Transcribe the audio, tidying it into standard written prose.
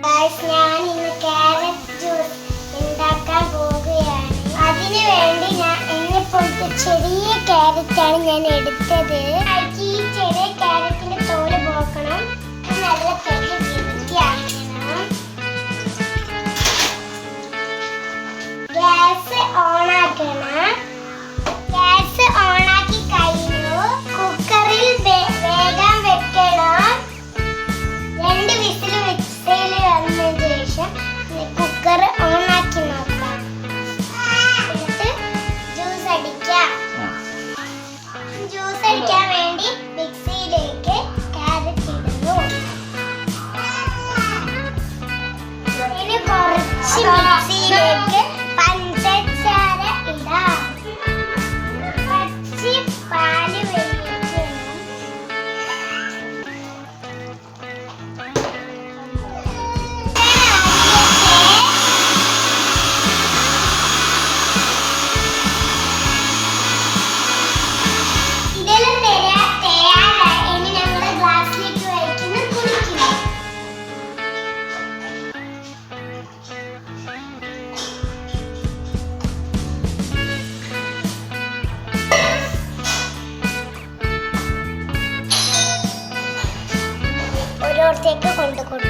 ഞാൻ ഇന്ന് carrot juice ഉണ്ടാക്കാൻ പോവുകയാണ്. അതിനു വേണ്ടി എന്നെ പോലത്തെ ചെറിയ ക്യാരറ്റാണ് ഞാൻ എടുത്തത്. ഈ ചെറിയ ക്യാരറ്റിന്റെ തോല് പോക്കണം. നല്ല കഴുകി വൃത്തിയാക്കണം. ഗ്യാസ് ഓണാക്കണം. ഗ്യാസ് ഓണാക്കി കഴിഞ്ഞു. കുക്കറിൽ വേഗം വെക്കണം. 2 വിസിൽ വന്നതിന് ശേഷം കുക്കർ ഓണാക്കി നോക്കാം. എന്നിട്ട് ജ്യൂസ് അടിക്കാം. ജ്യൂസ് അടിക്കാൻ വേണ്ടി മിക്സിയിലേക്ക് ക്യാരറ്റ് ഇടുന്നു. ഇനി കുറച്ച് മിക്സിയിലേക്ക് പഞ്ചസാര ഇടാം. കുറച്ച് പാല് ഒഴിക്കണം. ഓരോരുത്തേക്ക് കൊണ്ടു കൊടുക്കും.